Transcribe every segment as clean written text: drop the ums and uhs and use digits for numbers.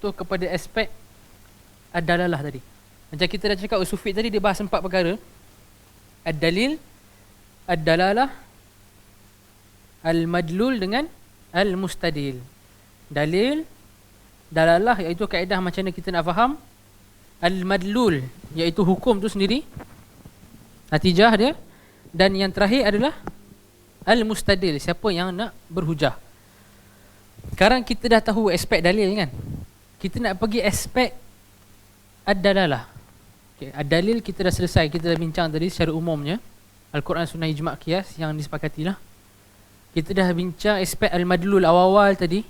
contoh kepada aspek ad-dalalah tadi. Macam kita dah cakap usul fiqh tadi, dia bahas 4 perkara. Ad-dalil, ad-dalalah, al-madlul dengan al-mustadil. Dalil, dalalah iaitu kaedah macam mana kita nak faham. Al-madlul iaitu hukum tu sendiri, natijah dia. Dan yang terakhir adalah al-mustadil, siapa yang nak berhujah. Sekarang kita dah tahu aspek dalil kan. Kita nak pergi aspek ad-dalalah. Okay, ad-dalil kita dah selesai, kita dah bincang tadi secara umumnya. Al-Quran, Sunnah, Ijma', Qiyas yang disepakatilah. Kita dah bincang aspek al-madlul awal-awal tadi,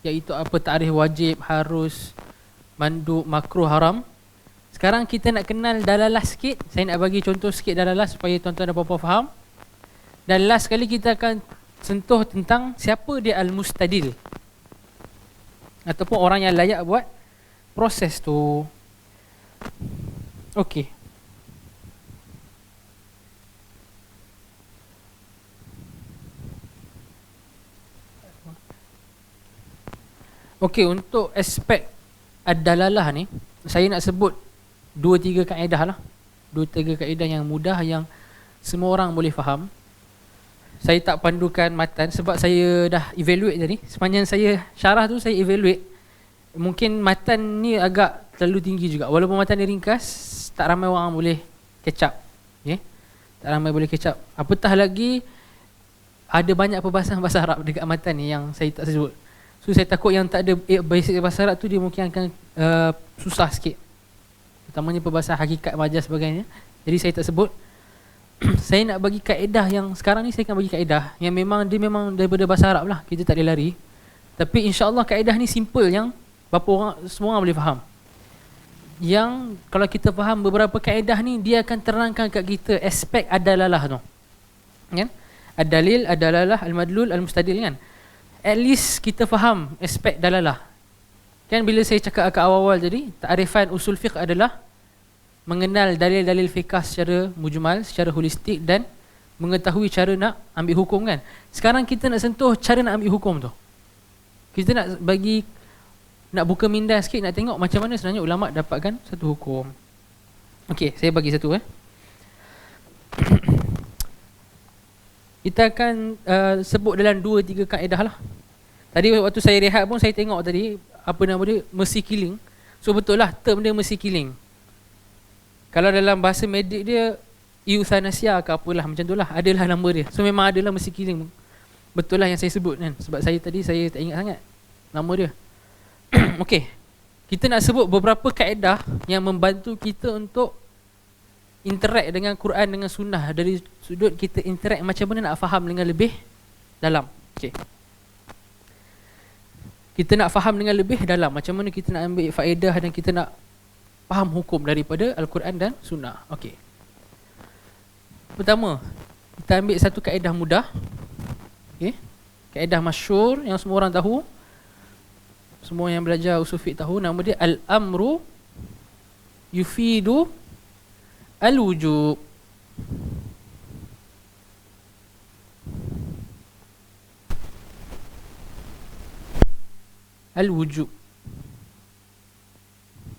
iaitu apa ta'rif wajib, harus, mandub, makruh, haram. Sekarang kita nak kenal dalalah sikit. Saya nak bagi contoh sikit dalalah supaya tuan-tuan dan puan-puan faham. Dan last sekali kita akan sentuh tentang siapa dia al-mustadil, ataupun orang yang layak buat proses tu. Okey. Okey, untuk aspek ad-dalalah ni, saya nak sebut 2-3 kaedah lah. 2-3 kaedah yang mudah, yang semua orang boleh faham. Saya tak pandukan matan sebab saya dah evaluate tadi. Sepanjang saya syarah tu, saya evaluate. Mungkin matan ni agak terlalu tinggi juga. Walaupun matan ni ringkas, tak ramai orang boleh catch up. Okay? Tak ramai boleh catch up. Apatah lagi, ada banyak perbahasan bahasa Arab dekat matan ni yang saya tak sebut. So saya takut yang tak ada basic bahasa Arab tu, dia mungkin akan susah sikit. Terutamanya perbahasan hakikat, majaz sebagainya. Jadi saya tak sebut. Saya nak bagi kaedah yang sekarang ni, saya akan bagi kaedah yang memang dia memang daripada bahasa Arab lah, kita tak boleh lari. Tapi insya-Allah kaedah ni simple, yang berapa orang, semua orang boleh faham. Yang kalau kita faham beberapa kaedah ni, dia akan terangkan kat kita aspek ad-dalalah tu. Kan? Ad-dalil, ad-dalalah, al-madlul, al-mustadil kan. At least kita faham aspek dalalah. Kan bila saya cakap kat awal-awal tadi, ta'rifan usul fiqh adalah mengenal dalil-dalil fiqh secara mujmal, secara holistik, dan mengetahui cara nak ambil hukum kan. Sekarang kita nak sentuh cara nak ambil hukum tu. Kita nak bagi, nak buka minda sikit, nak tengok macam mana sebenarnya ulama' dapatkan satu hukum. Okey, saya bagi satu Kita akan sebut dalam 2-3 kaedah lah. Tadi waktu saya rehat pun saya tengok tadi, apa nama dia, mercy killing. So betul lah term dia mercy killing. Kalau dalam bahasa medik dia euthanasia ke apalah macam tu lah, adalah nama dia. So memang adalah mercy killing. Betul lah yang saya sebut kan. Sebab saya tadi saya tak ingat sangat nama dia. Okey, kita nak sebut beberapa kaedah yang membantu kita untuk interact dengan Quran, dengan sunnah, dari sudut kita interact macam mana nak faham dengan lebih dalam. Okey, kita nak faham dengan lebih dalam, macam mana kita nak ambil faedah dan kita nak faham hukum daripada Al-Quran dan sunnah. Okey, pertama kita ambil satu kaedah mudah. Okey, kaedah masyhur yang semua orang tahu, semua yang belajar usul fiqh tahu. Nama dia al-amru yufidu al-wujub. Al-wujub.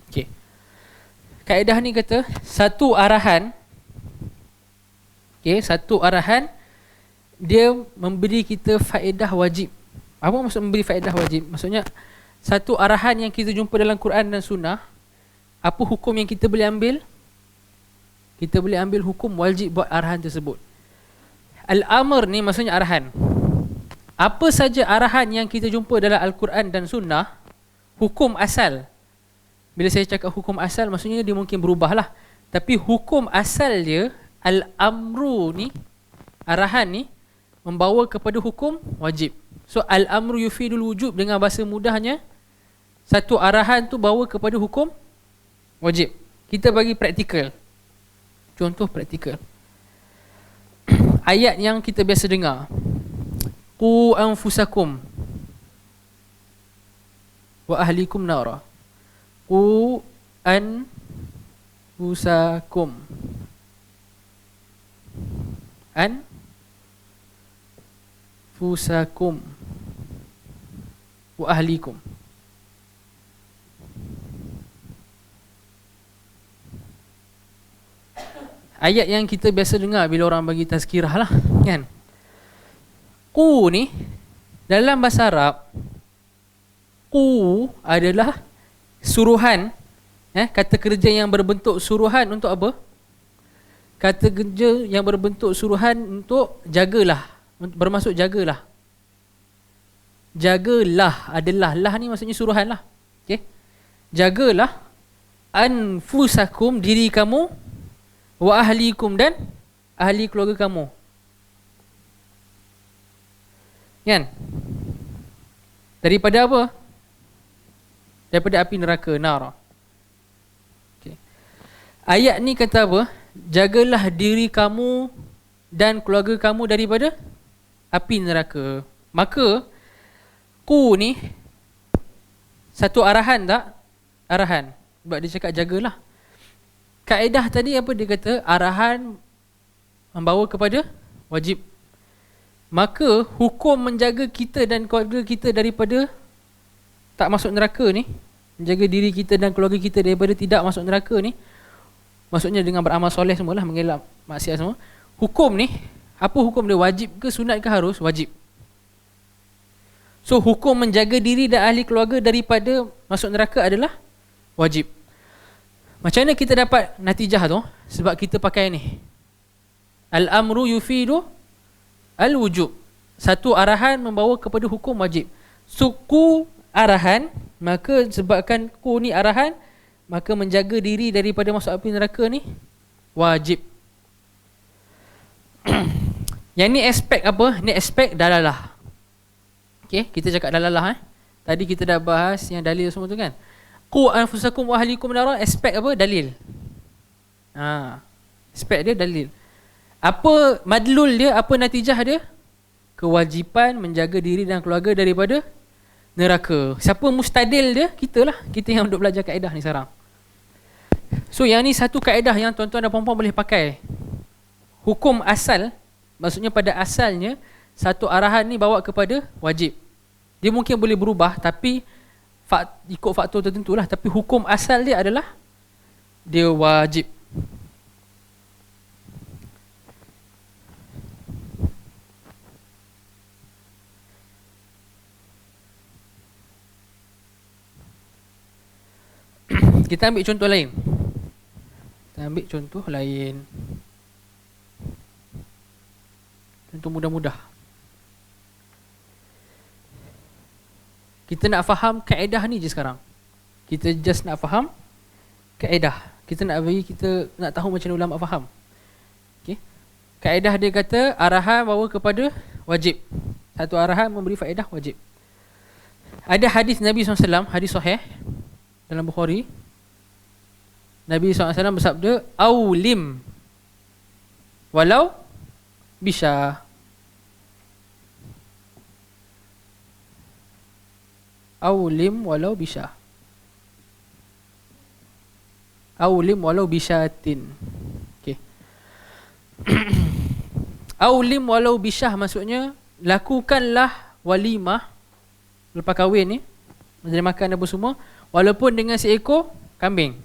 Okey, kaedah ni kata satu arahan, okey, satu arahan dia memberi kita faedah wajib. Apa maksud memberi faedah wajib? Maksudnya satu arahan yang kita jumpa dalam Quran dan sunnah, apa hukum yang kita boleh ambil? Kita boleh ambil hukum wajib buat arahan tersebut. Al-amr ni maksudnya arahan. Apa saja arahan yang kita jumpa dalam Al-Quran dan sunnah, hukum asal. Bila saya cakap hukum asal, maksudnya dia mungkin berubah lah. Tapi hukum asal dia, al-amru ni, arahan ni, membawa kepada hukum wajib. So al-amru yufidul wujub, dengan bahasa mudahnya, satu arahan tu bawa kepada hukum wajib. Kita bagi praktikal. Contoh praktikal. Ayat yang kita biasa dengar. Qu anfusakum wa ahlikum nara. Qu anfusakum. Anfusakum wa ahlikum. ayat yang kita biasa dengar bila orang bagi tazkirah lah, kan? Qu ni dalam bahasa Arab, qu adalah suruhan, kata kerja yang berbentuk suruhan untuk apa? Kata kerja yang berbentuk suruhan untuk jagalah, bermaksud jagalah. Jagalah adalah, lah ni maksudnya suruhan lah. Okay? Jagalah anfusakum, diri kamu, wa ahlikum, dan ahli keluarga kamu. Kan? Daripada apa? Daripada api neraka, nar. Okay. Ayat ni kata apa? Jagalah diri kamu dan keluarga kamu daripada api neraka. Maka ku ni satu arahan tak? Arahan. Sebab dia cakap jagalah. Kaedah tadi apa dia kata? Arahan membawa kepada wajib. Maka hukum menjaga kita dan keluarga kita daripada tak masuk neraka ni, menjaga diri kita dan keluarga kita daripada tidak masuk neraka ni, maksudnya dengan beramal soleh semualah, mengelak maksiat semua. Hukum ni, apa hukum dia? Wajib ke sunat ke harus? Wajib. So hukum menjaga diri dan ahli keluarga daripada masuk neraka adalah wajib. Macam mana kita dapat natijah tu? Sebab kita pakai ni, al-amru yufidu al-wujub. Satu arahan membawa kepada hukum wajib. Suku arahan, maka sebabkan ku ni arahan, maka menjaga diri daripada masuk api neraka ni wajib. Yang ni aspek apa? Ni aspek dalalah. Okay, kita cakap dalalah. Tadi kita dah bahas yang dalil semua tu kan. Qu anfusakum wa ahlikum nara, aspek apa? Dalil. Aspek dia dalil. Apa madlul dia? Apa natijah dia? Kewajipan menjaga diri dan keluarga daripada neraka. Siapa mustadil dia? Kita lah. Kita yang duduk belajar kaedah ni sekarang. So yang ni satu kaedah yang tuan-tuan dan puan-puan boleh pakai. Hukum asal, maksudnya pada asalnya satu arahan ni bawa kepada wajib. Dia mungkin boleh berubah tapi ikut faktor tertentu lah. Tapi hukum asal dia adalah dia wajib. Kita ambil contoh lain. Contoh mudah-mudah. Kita nak faham kaedah ni je sekarang. Kita just nak faham kaedah. Kita nak tahu macam mana ulama faham. Okay. Kaedah dia kata arahan bawa kepada wajib. Satu arahan memberi faedah wajib. Ada hadis Nabi SAW, hadis sahih dalam Bukhari. Nabi SAW bersabda, Aulim walau bisyah. Aulim walau bisyah. Aulim walau bisyatin. Okay. Aulim walau bisyah maksudnya lakukanlah walimah lepas kahwin ni, menjadi makan apa semua, walaupun dengan seekor kambing.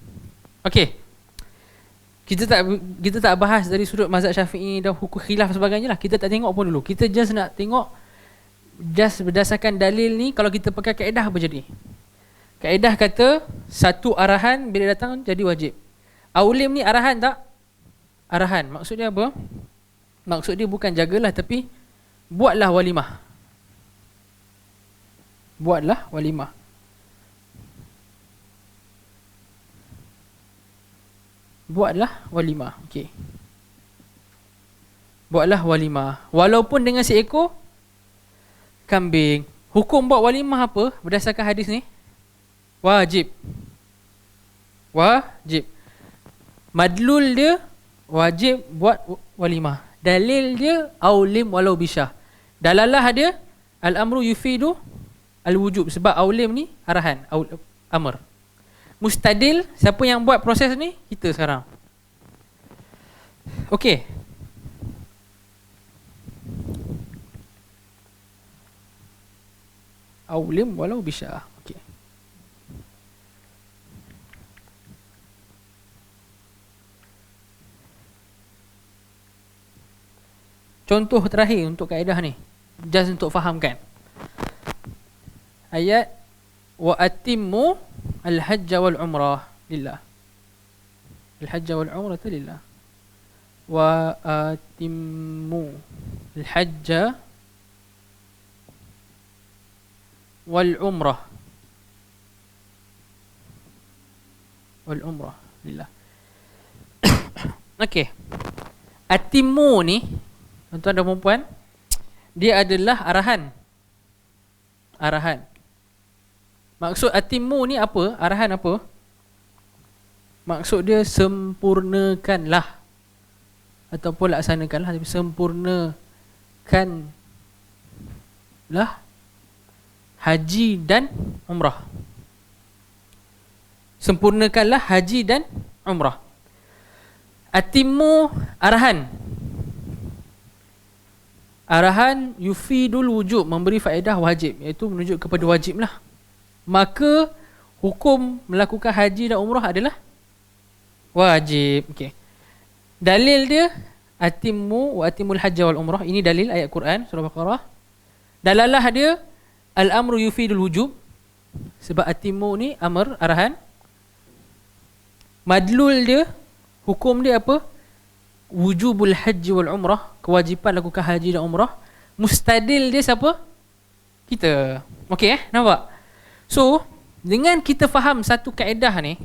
Okey. Kita tak bahas dari sudut mazhab Syafi'i dan hukum khilaf sebagainya lah. Kita tak tengok pun dulu. Kita just nak tengok just berdasarkan dalil ni, kalau kita pakai kaedah apa jadi? Kaedah kata satu arahan bila datang jadi wajib. Aulim ni arahan tak? Arahan. Maksudnya apa? Maksud dia bukan jagalah tapi buatlah walimah. Buatlah walimah. Buatlah walimah. Okey. Buatlah walimah walaupun dengan seekor kambing. Hukum buat walimah apa berdasarkan hadis ni? Wajib. Wajib. Madlul dia wajib buat walimah. Dalil dia aulim walau bisyah. Dalalah dia al-amru yufidu al-wujub, sebab aulim ni arahan, amr. Mustadil, siapa yang buat proses ni? Kita sekarang. Okey. Aulim walau bisyah. Okey. contoh terakhir untuk kaedah ni, just untuk fahamkan. Ayat wa atimmu al-hajj wal umrah lillah. Al-hajj wal umrah lillah. Wa atimmu al-hajj wal umrah lillah. Okey. Atimmu ni, tuan-tuan dan puan-puan, dia adalah arahan. Arahan. Maksud atimmu ni apa? Arahan apa? Maksud dia sempurnakanlah ataupun laksanakanlah, sempurnakanlah haji dan umrah. Sempurnakanlah haji dan umrah. Atimmu arahan. Arahan yufidul wujub, memberi faedah wajib, iaitu menunjuk kepada wajib lah. Maka hukum melakukan haji dan umrah adalah wajib. Okey. Dalil dia atimmu wa atimul hajj wal umrah. Ini dalil ayat Quran surah Baqarah. Dalalah dia al-amru yufidul wujub, sebab atimmu ni amr, arahan. Madlul dia, hukum dia apa? Wujubul haji wal umrah, kewajipan lakukan haji dan umrah. Mustadil dia siapa? Kita. Okey nampak? So, dengan kita faham satu kaedah ni,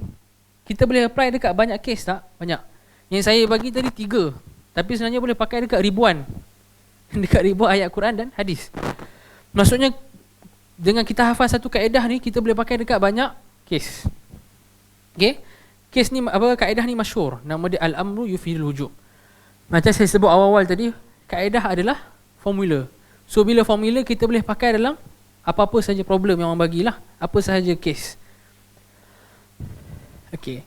kita boleh apply dekat banyak kes tak? Banyak. Yang saya bagi tadi 3, tapi sebenarnya boleh pakai dekat ribuan. Dekat ribuan ayat Quran dan hadis. Maksudnya, dengan kita hafal satu kaedah ni, kita boleh pakai dekat banyak kes. Okey? Kes ni apa, kaedah ni masyhur, nama dia al-amru yufidul wujub. Macam saya sebut awal-awal tadi, kaedah adalah formula. So bila formula kita boleh pakai dalam apa-apa saja problem yang orang bagilah, apa sahaja kes. Okey.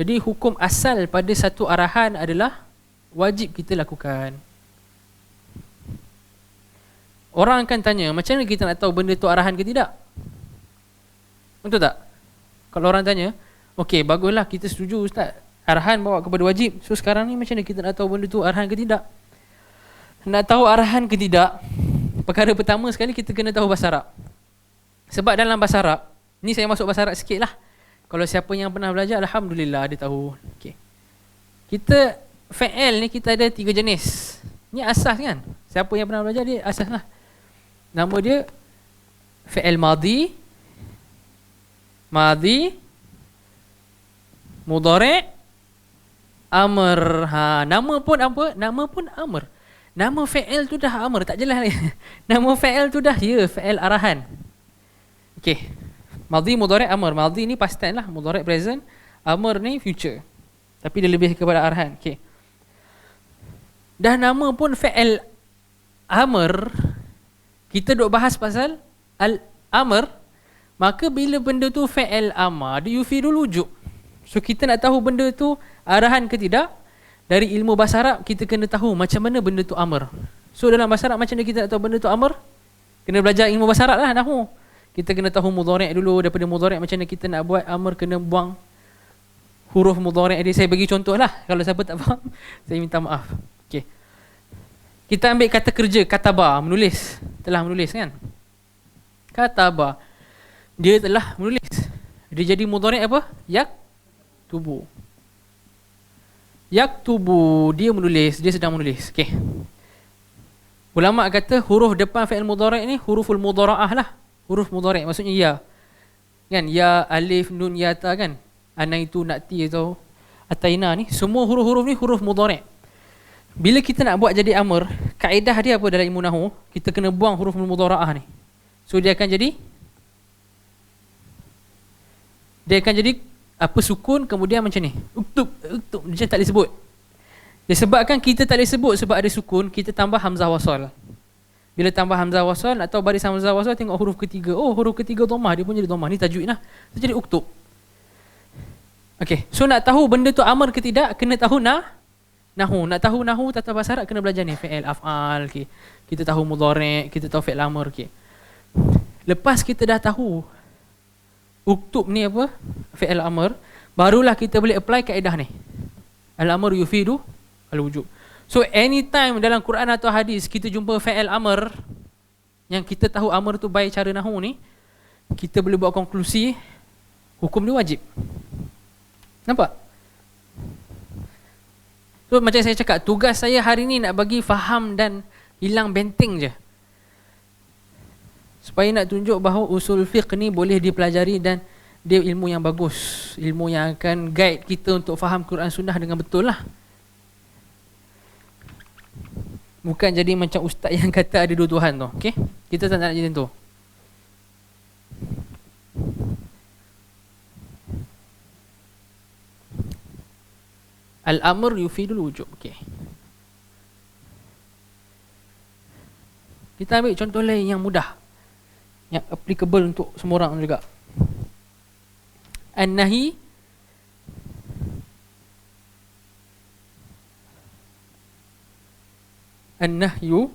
Jadi hukum asal pada satu arahan adalah wajib kita lakukan. Orang akan tanya, macam mana kita nak tahu benda tu arahan ke tidak? Betul tak? Kalau orang tanya, okey baguslah kita setuju ustaz, arahan bawa kepada wajib. So sekarang ni macam mana kita nak tahu benda tu arahan ke tidak? Nak tahu arahan ke tidak, perkara pertama sekali kita kena tahu bahasa Arab. Sebab dalam bahasa Arab, ni saya masuk bahasa Arab sikit lah. Kalau siapa yang pernah belajar, alhamdulillah dia tahu. Okey. Kita fa'il ni kita ada 3 jenis. Ni asas kan? Siapa yang pernah belajar dia asas lah. Nama dia fa'il madhi, mudhari', amr. Nama pun apa? Nama pun amr. Nama fa'il tu dah amr, tak jelas lagi. Nama fa'il tu dah fa'il arahan. Okey. Madhi, mudhari', amr. Madhi ni past tense lah, mudhari' present, amr ni future. Tapi dia lebih kepada arahan. Okey. Dah nama pun fa'il amr, kita duk bahas pasal al-amr. Maka bila benda tu fa'il amar, dia yufidul wujub. So kita nak tahu benda tu arahan ke tidak, dari ilmu bahasa Arab kita kena tahu macam mana benda tu amr. So dalam bahasa Arab macam mana kita nak tahu benda tu amr? Kena belajar ilmu bahasa Arab lah, nahwu. Kita kena tahu mudhari' dulu. Daripada mudhari' macam mana kita nak buat amr, kena buang huruf mudhari' dia. Saya bagi contoh lah, kalau siapa tak faham saya minta maaf. Okay. Kita ambil kata kerja, kataba, menulis. Telah menulis kan? Kataba, dia telah menulis. Dia jadi mudhari' apa? Yaktubu. Yaktubu, dia menulis, dia sedang menulis. Okey. Ulama kata huruf depan fi'il mudhari' ni huruful mudhara'ah lah. Huruf mudhari' maksudnya ya. Kan? Ya, alif, nun, ya, ta kan? Anaitu, na'ti atau ataina ni, semua huruf-huruf ni huruf mudhari'. Bila kita nak buat jadi amr, kaedah dia apa dalam ilmu nahwu? Kita kena buang huruf mudhara'ah ni. So dia akan jadi apa, sukun, kemudian macam ni, uktub, dia tak boleh sebut. Disebabkan kita tak boleh sebut sebab ada sukun, kita tambah hamzah wasal. Bila tambah hamzah wasal atau baris hamzah wasal, tengok huruf ketiga, oh huruf ketiga dhammah, dia pun jadi dhammah. Ni tajwid lah, so jadi uktub. Okey, so nak tahu benda tu amr ke tidak, kena tahu nahwu. Nak tahu nahwu tata bahasa Arab, kena belajar ni fi'il, af'al. Okay. Kita tahu mudhari', kita tahu fi'il amr. Okay. Lepas kita dah tahu uktub ni apa, fi'il amr, barulah kita boleh apply kaedah ni. Al-amr yufidu al-wujub. So anytime dalam Quran atau hadis kita jumpa fi'il amr, yang kita tahu amr tu baik cara nahu ni, kita boleh buat konklusi hukum dia wajib. Nampak? So macam saya cakap, tugas saya hari ni nak bagi faham dan hilang benteng je, supaya nak tunjuk bahawa usul fiqh ni boleh dipelajari dan dia ilmu yang bagus, ilmu yang akan guide kita untuk faham Quran Sunnah dengan betul lah. Bukan jadi macam ustaz yang kata ada dua Tuhan tu. Okay? Kita tak nak jadi tu. Al-amr yufidul wujub. Okay. Kita ambil contoh lain yang mudah, yang applicable untuk semua orang juga. An-nahi An-nahyu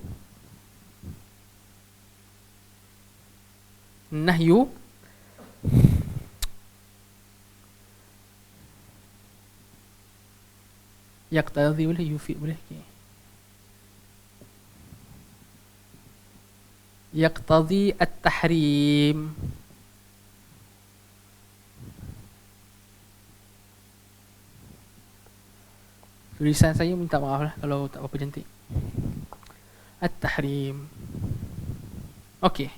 yaqtadhi boleh, yufid boleh. Okay. Yaqtadhi at-tahrim. Tulisan saya minta maaf lah kalau tak apa cantik. At-tahrim. Okey.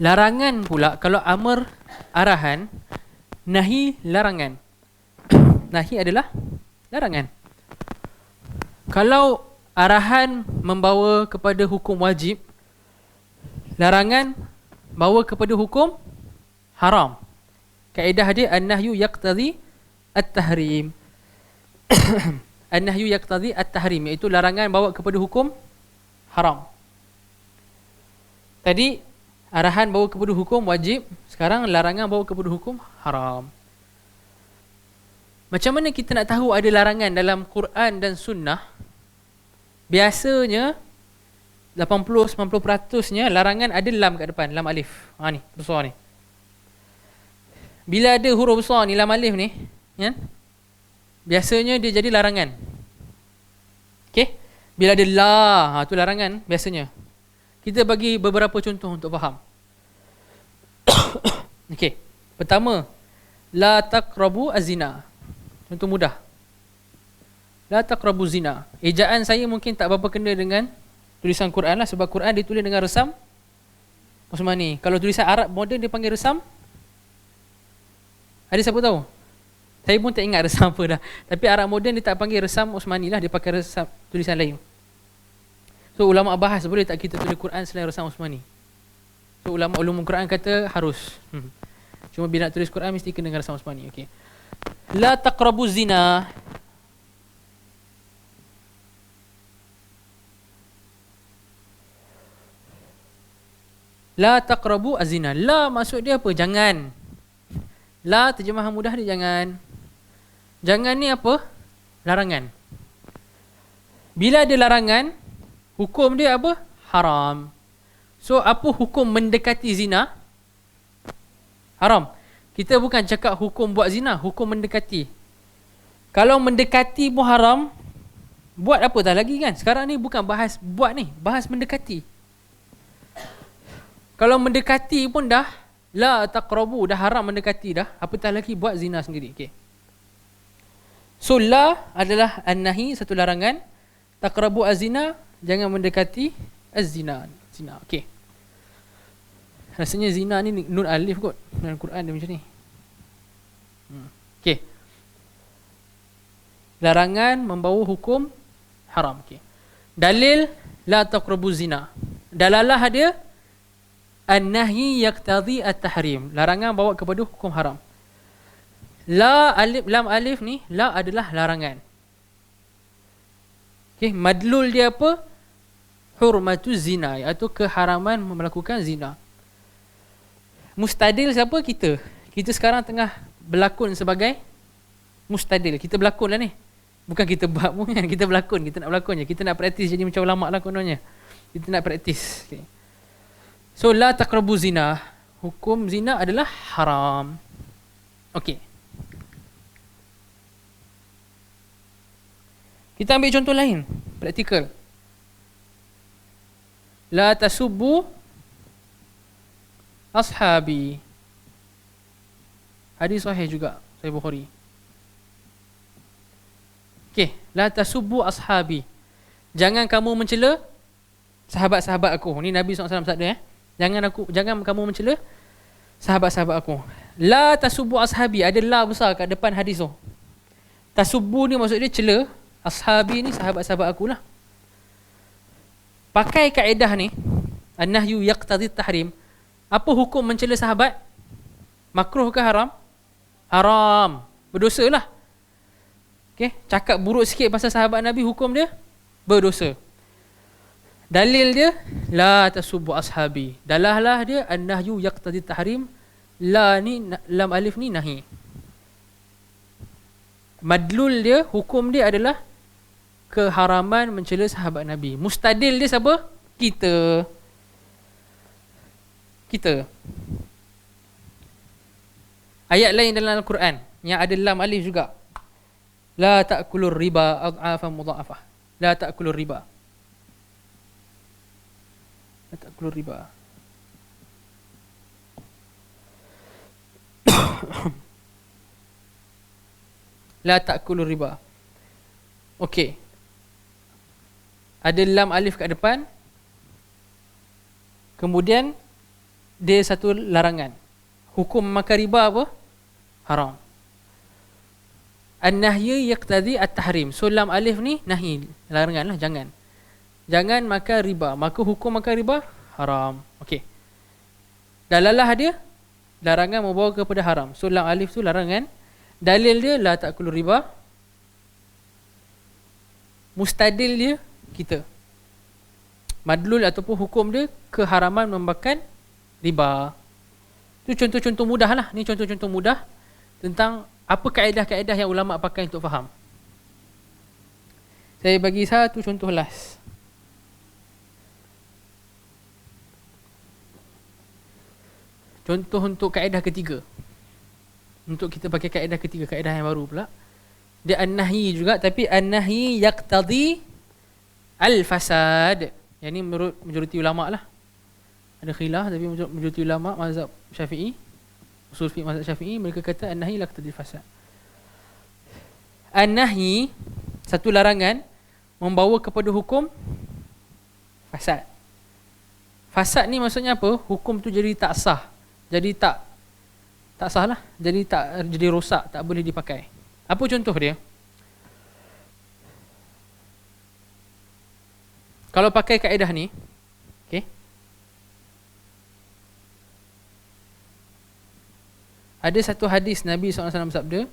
Larangan pula, kalau amr arahan, nahi larangan. Nahi adalah larangan. Kalau arahan membawa kepada hukum wajib, larangan bawa kepada hukum haram. Kaedah dia an-nahyu yaqtadhi at-tahrim. An-nahyu yaqtadhi at-tahrim, iaitu larangan bawa kepada hukum haram. Tadi arahan bawa kepada hukum wajib, sekarang larangan bawa kepada hukum haram. Macam mana kita nak tahu ada larangan dalam Quran dan Sunnah? Biasanya 80-90%-nya larangan ada lam kat depan, lam alif. Ni, besar ni. Bila ada huruf besar ni, lam alif ni, ya? Biasanya dia jadi larangan. Okey? Bila ada la, tu larangan biasanya. Kita bagi beberapa contoh untuk faham. Okey. Pertama, la taqrabu az-zina. Contoh mudah. La taqrabu zina. Ejaan saya mungkin tak berapa kena dengan tulisan Quran lah, sebab Quran ditulis dengan resam Osmani. Kalau tulisan Arab moden dia panggil resam. Ada siapa tahu? Saya pun tak ingat resam apa dah. Tapi Arab moden dia tak panggil resam Osmani lah, dia pakai resam tulisan lain. So ulama bahas boleh tak kita tulis Quran selain resam Osmani. So ulama ulumul Quran kata harus. Cuma bila nak tulis Quran mesti kena dengan resam Osmani. Okey. La taqrabu zina. La taqrabu az-zina. La maksud dia apa? Jangan. La terjemahan mudah dia jangan. Jangan ni apa? Larangan. Bila ada larangan, hukum dia apa? Haram. So apa hukum mendekati zina? Haram. Kita bukan cakap hukum buat zina, hukum mendekati. Kalau mendekati pun haram, buat apa dah lagi kan? Sekarang ni bukan bahas buat ni, bahas mendekati. Kalau mendekati pun dah la taqrabu, dah haram mendekati dah, apatah lagi buat zina sendiri. Okey. So la adalah an-nahi, satu larangan. Taqrabu az-zina, jangan mendekati az-zina. Zina. Okey. Rasanya zina ni nun alif kot. Dalam Quran dia macam ni. Okey. Larangan membawa hukum haram. Okey. Dalil la taqrabu zina. Dalalah dia an-nahyi yaqtadhi at-tahrim. Larangan bawa kepada hukum haram. La alif, lam alif ni, la adalah larangan. Okey, madlul dia apa? Hurmatu zina, iaitu keharaman melakukan zina. Mustadil siapa? Kita. Kita sekarang tengah berlakon sebagai mustadil. Kita berlakon lah ni. Bukan kita buat pun kan, kita berlakon, kita nak berlakon je. Kita nak praktis jadi macam ulama lah kononnya. Kita nak praktis. Okay. So la taqrabu zina, hukum zina adalah haram. Okey. Kita ambil contoh lain, praktikal. La tasubbu ashabi. Hadis sahih juga, Sahih Bukhari. Okey, la tasubbu ashabi. Jangan kamu mencela sahabat-sahabat aku. Ni Nabi SAW sabda Jangan kamu mencela sahabat-sahabat aku. La tasubbu ashabi, ada la besar kat depan hadis tu. Tasubbu ni maksud dia cela, ashabi ni sahabat-sahabat aku lah. Pakai kaedah ni, an-nahyu yaqtadi tahrim. Apa hukum mencela sahabat? Makruh ke haram? Haram. Berdosa lah. Okay? Cakap buruk sikit pasal sahabat Nabi, hukum dia berdosa. Dalil dia, la tasubbu ashabi. Dalalah dia, an-nahyu yaqtadi tahrim. La ni, lam alif ni nahi. Madlul dia, hukum dia adalah keharaman mencela sahabat Nabi. Mustadil dia siapa? Kita. Ayat lain dalam Al-Quran yang ada lam alif juga. La ta'kulur riba ad'afan mudha'afah. La ta'kulur riba. La ta'kulur riba. La ta'kulur riba. Okey. Ada lam alif kat depan. Kemudian dia satu larangan. Hukum makan riba apa? Haram. An-nahyi yaqtadi at-tahrim. So lam alif ni nahi, larangan lah, jangan. Jangan makan riba. Maka hukum makan riba haram. Okey. Dalalah dia, larangan membawa kepada haram. So lam alif tu larangan. Dalil dia la ta'kulur riba. Mustadil dia kita. Madlul ataupun hukum dia keharaman memakan riba. Itu contoh-contoh mudah lah. Ni contoh-contoh mudah tentang apa kaedah-kaedah yang ulama pakai untuk faham. Saya bagi satu contoh last. Contoh untuk kaedah ketiga. Untuk kita pakai kaedah ketiga, kaedah yang baru pula. Dia an-nahyi juga, tapi an-nahyi yaqtadi al-fasad. Yang ni menurut majoriti ulama lah. Ada khilaf, tapi majoriti ulama mazhab Syafi'i, usul fiqh mazhab Syafi'i, mereka kata an-nahyi yaqtadi al-fasad. An-nahyi, satu larangan, membawa kepada hukum fasad. Fasad ni maksudnya apa? Hukum tu jadi tak sah. Jadi tak sah lah. Jadi rosak, tak boleh dipakai. Apa contoh dia? Kalau pakai kaedah ni, okey. Ada satu hadis Nabi SAW sabda,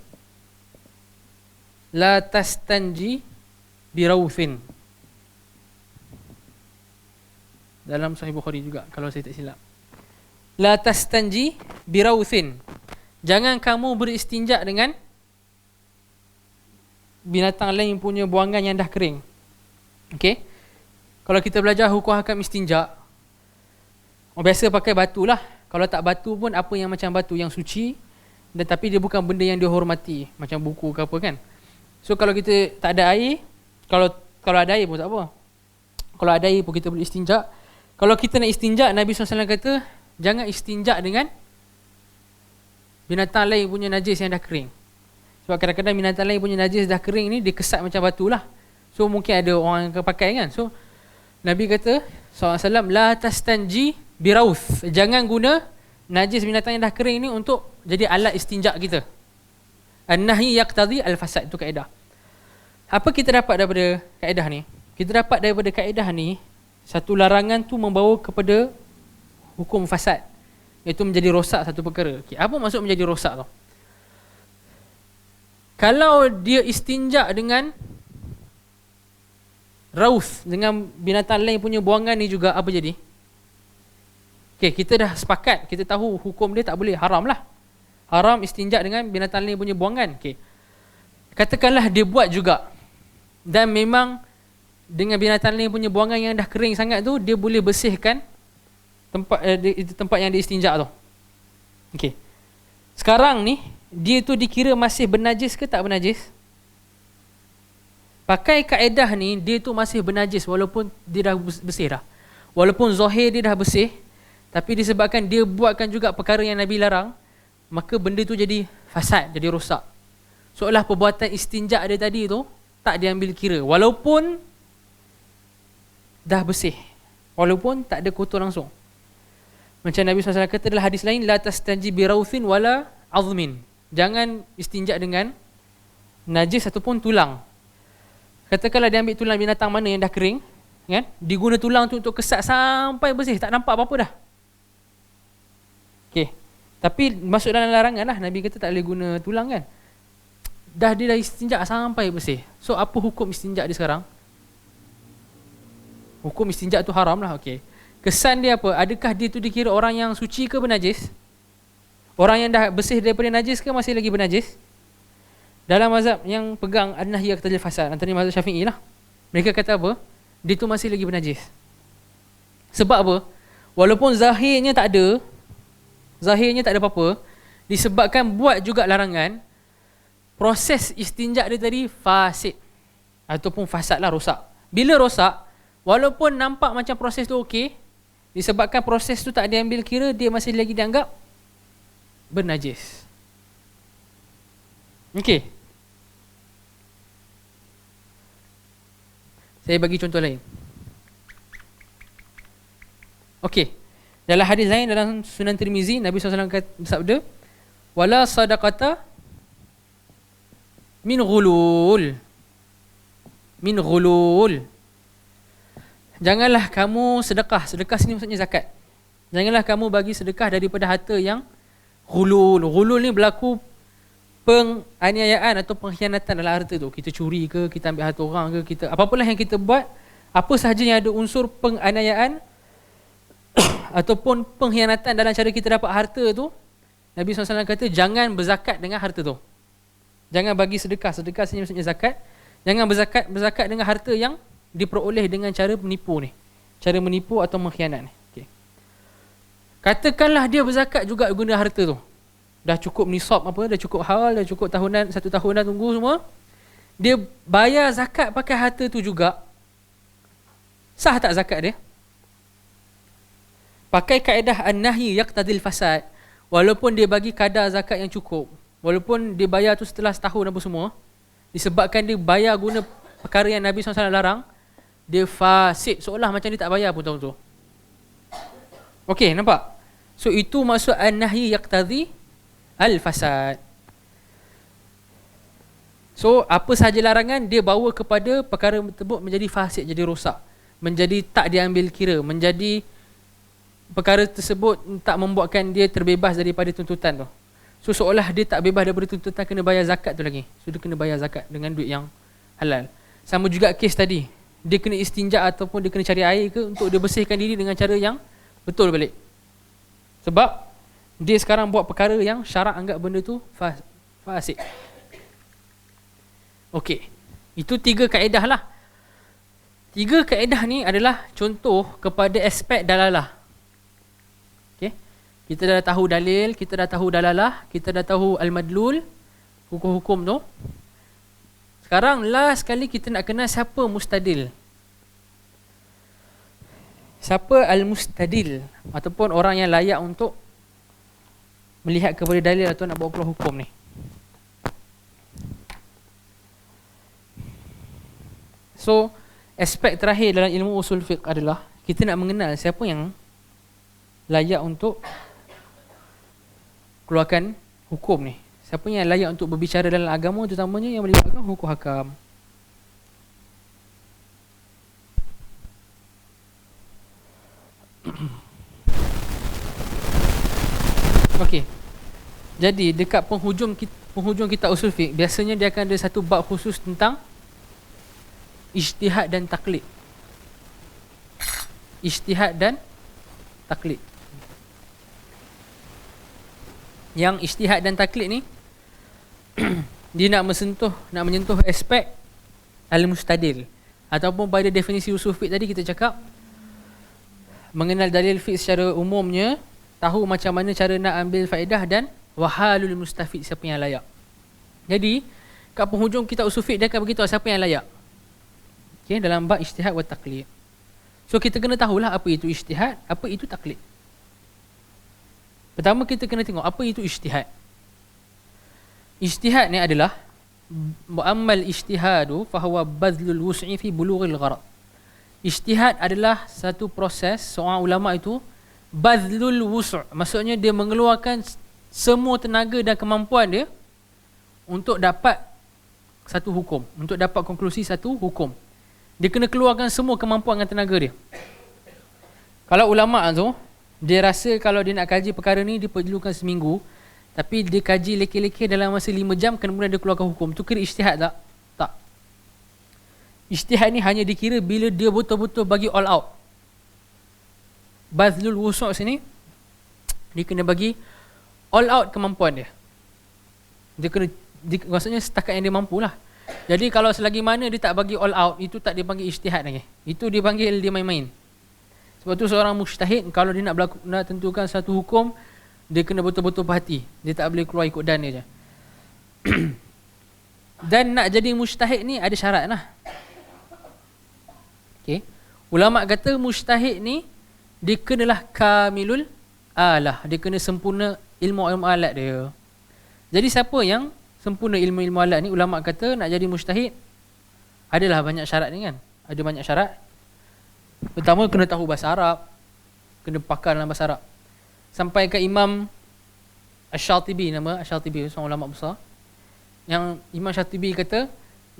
la tastanji birawthin. Dalam Sahih Bukhari juga, kalau saya tak silap. La tastanji birawthin. Jangan kamu beristinja dengan binatang lain punya buangan yang dah kering. Okey. Kalau kita belajar hukum hakam istinja, biasa pakai batu lah. Kalau tak batu pun apa yang macam batu yang suci, dan tapi dia bukan benda yang dihormati, macam buku ke apa kan. So kalau kita tak ada air, kalau ada air pun tak apa. Kalau ada air pun kita boleh istinja. Kalau kita nak istinja, Nabi SAW kata jangan istinja dengan binatang lain punya najis yang dah kering. Sebab kadang-kadang binatang lain punya najis dah kering ni dia kesat macam batu lah. So mungkin ada orang yang pakai kan. So Nabi kata SAW, la tastanji birawth. Jangan guna najis binatang yang dah kering ni untuk jadi alat istinja kita. An-nahyi yaqtadi al-fasad, itu kaedah. Apa kita dapat daripada kaedah ni? Kita dapat daripada kaedah ni, satu larangan tu membawa kepada hukum fasad, iaitu menjadi rosak satu perkara. Okay, apa maksud menjadi rosak tu? Kalau dia istinja dengan rawth, dengan binatang lain punya buangan ni juga, apa jadi? Okay, kita dah sepakat, kita tahu hukum dia tak boleh, haram lah. Haram istinja dengan binatang lain punya buangan. Okay. Katakanlah dia buat juga, dan memang dengan binatang lain punya buangan yang dah kering sangat tu, dia boleh bersihkan tempat yang dia istinja tu. Okay. Sekarang ni dia tu dikira masih bernajis ke tak bernajis? Pakai kaedah ni, dia tu masih bernajis walaupun dia dah bersih dah. Walaupun zahir dia dah bersih, tapi disebabkan dia buatkan juga perkara yang Nabi larang, maka benda tu jadi fasad, jadi rosak. Seolah perbuatan istinja dia tadi tu tak diambil kira, walaupun dah bersih, walaupun tak ada kotor langsung. Macam Nabi SAW kata dalam hadis lain, la tastanji birauthin wala azmin. Jangan istinja dengan najis ataupun tulang. Katakanlah dia ambil tulang binatang mana yang dah kering, kan? Diguna tulang tu untuk kesat sampai bersih, tak nampak apa-apa dah. Okey. Tapi masuk dalam larangan lah, Nabi kata tak boleh guna tulang kan. Dia dah istinja sampai bersih. So apa hukum istinja dia sekarang? Hukum istinja tu haram lah. Okey. Kesan dia apa? Adakah dia tu dikira orang yang suci ke bernajis? Orang yang dah bersih daripada najis ke masih lagi bernajis? Dalam mazhab yang pegang an-nahy yaqtadil fasad, antara mazhab Syafi'i lah, mereka kata apa? Dia tu masih lagi bernajis. Sebab apa? Walaupun zahirnya tak ada apa-apa, disebabkan buat juga larangan, proses istinja dia tadi fasid ataupun fasad lah, rosak. Bila rosak, walaupun nampak macam proses tu okey, disebabkan proses tu tak diambil kira, dia masih lagi dianggap bernajis. Okey. Saya bagi contoh lain. Okey. Dalam hadis lain dalam Sunan Tirmizi, Nabi SAW bersabda, wala sadaqata min ghulul. Min ghulul. Janganlah kamu sedekah. Sedekah sini maksudnya zakat. Janganlah kamu bagi sedekah daripada harta yang ghulul. Ghulul ni berlaku penganiayaan atau pengkhianatan dalam harta tu. Kita curi ke, kita ambil harta orang ke, kita apapalah yang kita buat, apa sahaja yang ada unsur penganiayaan ataupun pengkhianatan dalam cara kita dapat harta tu, Nabi SAW kata jangan berzakat dengan harta tu. Jangan bagi sedekah. Sedekah sini maksudnya zakat. Jangan berzakat dengan harta yang diperoleh dengan cara menipu ni. Cara menipu atau mengkhianat ni. Okay. Katakanlah dia berzakat juga guna harta tu. Dah cukup nisab apa, dah cukup hal, dah cukup tahunan, 1 tahun dah tunggu semua. Dia bayar zakat pakai harta tu juga. Sah tak zakat dia? Pakai kaedah an-nahy yaqtadil fasad. Walaupun dia bagi kadar zakat yang cukup, walaupun dia bayar tu setelah setahun apa semua, disebabkan dia bayar guna perkara yang Nabi SAW larang, dia fasid, seolah macam dia tak bayar pun tahun tu. Okey, nampak? So itu maksud an-nahy yaqtadi al-fasad. So apa sahaja larangan, dia bawa kepada perkara tersebut menjadi fasid, jadi rosak, menjadi tak diambil kira, menjadi perkara tersebut tak membuatkan dia terbebas daripada tuntutan tu. So seolah dia tak bebas daripada tuntutan, kena bayar zakat tu lagi. So dia kena bayar zakat dengan duit yang halal. Sama juga kes tadi, dia kena istinja ataupun dia kena cari air ke untuk dia bersihkan diri dengan cara yang betul balik. Sebab dia sekarang buat perkara yang syarak anggap benda tu fasid. Okey. Itu 3 kaedah lah. 3 kaedah ni adalah contoh kepada aspek dalalah. Okey. Kita dah tahu dalil, kita dah tahu dalalah, kita dah tahu al-madlul, hukum-hukum tu. Sekarang last sekali kita nak kenal siapa mustadil. Siapa al-mustadil ataupun orang yang layak untuk melihat kepada dalil atau nak buat keluar hukum ni. So, aspek terakhir dalam ilmu usul fiqh adalah kita nak mengenal siapa yang layak untuk keluarkan hukum ni. Siapa yang layak untuk berbicara dalam agama, terutamanya yang melibatkan hukum hakam. Okey. Jadi dekat penghujung kitab usul fiqh, biasanya dia akan ada satu bab khusus tentang ijtihad dan taklid. Ijtihad dan taklid. Yang ijtihad dan taklid ni dia nak menyentuh aspek al-mustadil, ataupun pada definisi usul fiqh tadi kita cakap mengenal dalil fiqh secara umumnya, tahu macam mana cara nak ambil faedah, dan wahalul mustafid, siapa yang layak. Jadi kat penghujung kitab usul fiqh dia akan beritahu siapa yang layak. Okey, dalam bab ijtihad wa taqlid. So kita kena tahulah apa itu ijtihad, apa itu taklid. Pertama kita kena tengok apa itu ijtihad. Ijtihad ni adalah mu'ammal ijtihadu fahuwa badlul wus'i fi bulughil gharad. Ijtihad adalah satu proses seorang ulama itu badlul wus', maksudnya dia mengeluarkan semua tenaga dan kemampuan dia untuk dapat satu hukum, untuk dapat konklusi satu hukum. Dia kena keluarkan semua kemampuan dan tenaga dia. Kalau ulama tu, dia rasa kalau dia nak kaji perkara ni dia perlukan seminggu, tapi dia kaji leke-leke dalam masa 5 jam, kemudian dia keluarkan hukum. Tu kira ijtihad tak? Tak. Ijtihad ni hanya dikira bila dia betul-betul bagi all out. Bazlul wusu' sini, dia kena bagi all out kemampuan dia. Dia kena, maksudnya setakat yang dia mampu lah. Jadi kalau selagi mana dia tak bagi all out, itu tak dipanggil ijtihad lagi. Itu dipanggil dia main-main. Sebab tu seorang mujtahid, kalau dia nak tentukan satu hukum, dia kena betul-betul berhati. Dia tak boleh keluar ikut dan dia je. Dan nak jadi mujtahid ni ada syarat lah. Okay. Ulama kata mujtahid ni dia kenalah kamilul alah. Dia kena sempurna ilmu-ilmu alat dia. Jadi siapa yang sempurna ilmu-ilmu alat ni, ulama kata nak jadi mujtahid adalah banyak syarat ni kan. Ada banyak syarat. Pertama kena tahu bahasa Arab, kena pakar dalam bahasa Arab. Sampai ke Imam Asy-Syatibi, nama Asy-Syatibi seorang ulama besar. Yang Imam Syatibi kata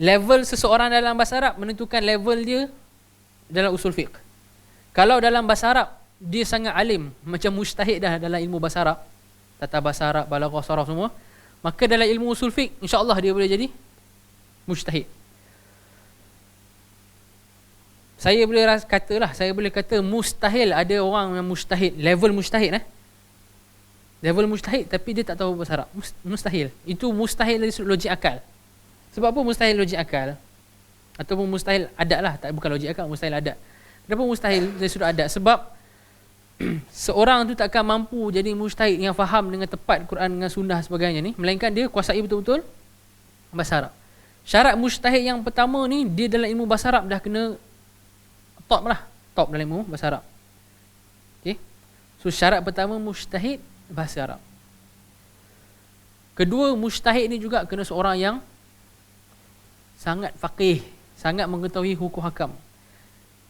level seseorang dalam bahasa Arab menentukan level dia dalam usul fiqh. Kalau dalam bahasa Arab dia sangat alim, macam mujtahid dah dalam ilmu bahasa Arab, tata bahasa Arab, balaghah, saraf semua, maka dalam ilmu usul fiqh insya-Allah dia boleh jadi mujtahid. Saya boleh kata mustahil ada orang yang mujtahid, level mujtahid level mujtahid tapi dia tak tahu bahasa Arab. Mustahil. Itu mustahil dari sudut logik akal. Sebab apa mustahil logik akal? Ataupun mustahil adat lah, tak, bukan logik akal, mustahil adat. Kenapa mustahil dari sudut adat? Sebab seorang tu takkan mampu jadi mujtahid yang faham dengan tepat Quran dengan sunnah sebagainya ni, melainkan dia kuasai betul-betul bahasa Arab. Syarat mujtahid yang pertama ni, dia dalam ilmu bahasa Arab dah kena top dalam ilmu bahasa Arab. Okay? So syarat pertama mujtahid bahasa Arab. Kedua, mujtahid ni juga kena seorang yang sangat faqih, sangat mengetahui hukum hakam.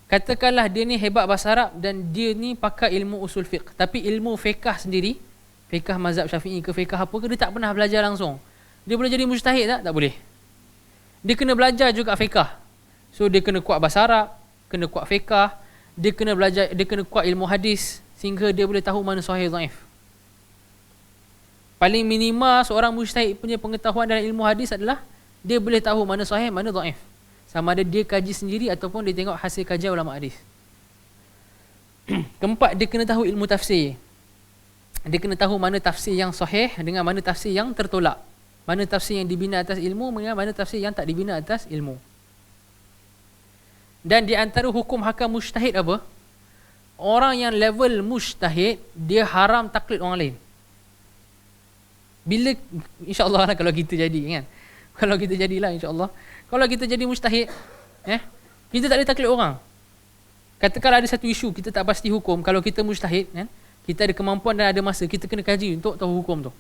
Katakanlah dia ni hebat bahasa Arab dan dia ni pakai ilmu usul fiqh, tapi ilmu fiqh sendiri, fiqh mazhab Syafi'i ke fiqh apa ke, dia tak pernah belajar langsung. Dia boleh jadi mujtahid tak? Tak boleh. Dia kena belajar juga fiqh. So dia kena kuat bahasa Arab, kena kuat fiqh, dia kena belajar, dia kena kuat ilmu hadis sehingga dia boleh tahu mana sahih dhaif. Paling minima seorang mujtahid punya pengetahuan dalam ilmu hadis adalah dia boleh tahu mana sahih, mana dhaif. Sama ada dia kaji sendiri ataupun dia tengok hasil kajian ulama hadis. Keempat, dia kena tahu ilmu tafsir. Dia kena tahu mana tafsir yang sahih dengan mana tafsir yang tertolak. Mana tafsir yang dibina atas ilmu dengan mana tafsir yang tak dibina atas ilmu. Dan di antara hukum hakam mujtahid apa? Orang yang level mujtahid, dia haram taklid orang lain. Bila, insyaAllah lah kalau kita jadi kan. Kalau kita jadilah insyaAllah. Kalau kita jadi mujtahid, kita tak boleh taklid orang. Katakanlah ada satu isu, kita tak pasti hukum. Kalau kita mujtahid, kita ada kemampuan dan ada masa, kita kena kaji untuk tahu hukum tu.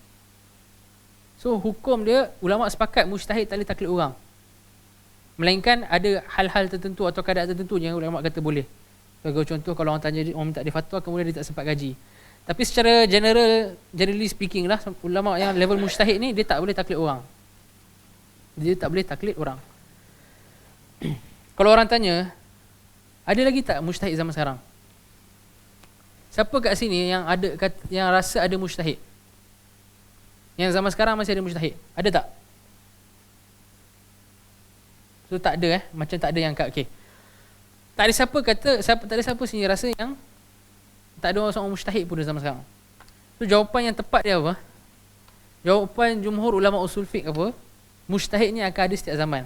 So hukum dia, ulama sepakat mujtahid tak boleh taklid orang. Melainkan ada hal-hal tertentu atau keadaan tertentu yang ulama kata boleh. Sebagai contoh, kalau orang tanya, orang minta dia fatwa, kemudian dia tak sempat kaji. Tapi secara generally speaking lah, ulama yang level mujtahid ni, dia tak boleh taklid orang. Dia tak boleh taklid orang. Kalau orang tanya, ada lagi tak mujtahid zaman sekarang? Siapa kat sini yang rasa ada mujtahid? Yang zaman sekarang masih ada mujtahid? Ada tak? So tak ada macam tak ada yang kat okey. Tak ada siapa sini rasa yang tak ada orang mujtahid pun zaman sekarang. So jawapan yang tepat dia apa? Jawapan jumhur ulama usul fiqh apa? Mujtahid ni akan ada setiap zaman.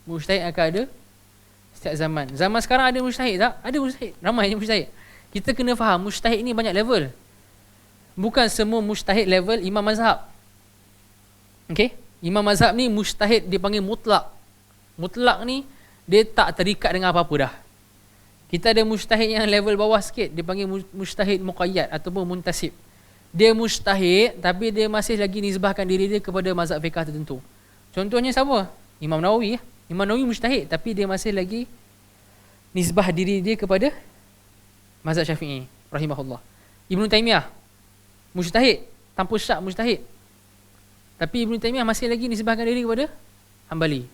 Mujtahid akan ada setiap zaman. Zaman sekarang ada mujtahid tak? Ada mujtahid. Ramai mujtahid. Kita kena faham mujtahid ni banyak level. Bukan semua mujtahid level imam mazhab. Okey? Imam mazhab ni mujtahid dipanggil mutlak. Mutlak ni dia tak terikat dengan apa-apa dah. Kita ada mujtahid yang level bawah sikit, dia panggil mujtahid muqayyad ataupun muntasib. Dia mujtahid tapi dia masih lagi nisbahkan diri dia kepada mazhab fiqh tertentu. Contohnya siapa? Imam Nawawi. Imam Nawawi mujtahid tapi dia masih lagi nisbah diri dia kepada mazhab Syafi'i rahimahullah. Ibnu Taimiyah mujtahid, tanpa syak mujtahid. Tapi Ibnu Taimiyah masih lagi nisbahkan diri kepada Hambali.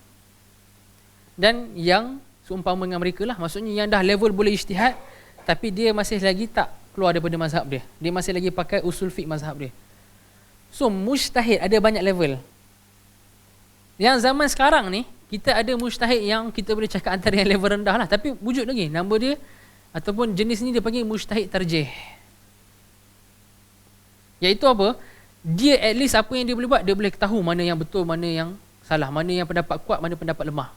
Dan yang seumpama dengan mereka lah, maksudnya yang dah level boleh ijtihad tapi dia masih lagi tak keluar daripada mazhab dia. Dia masih lagi pakai usul fiqh mazhab dia. So mujtahid ada banyak level. Yang zaman sekarang ni kita ada mujtahid yang kita boleh cakap antara yang level rendah lah, tapi wujud lagi nama dia ataupun jenis ni dia panggil mujtahid tarjih. Iaitu apa? Dia at least apa yang dia boleh buat, dia boleh tahu mana yang betul, mana yang salah, mana yang pendapat kuat, mana pendapat lemah,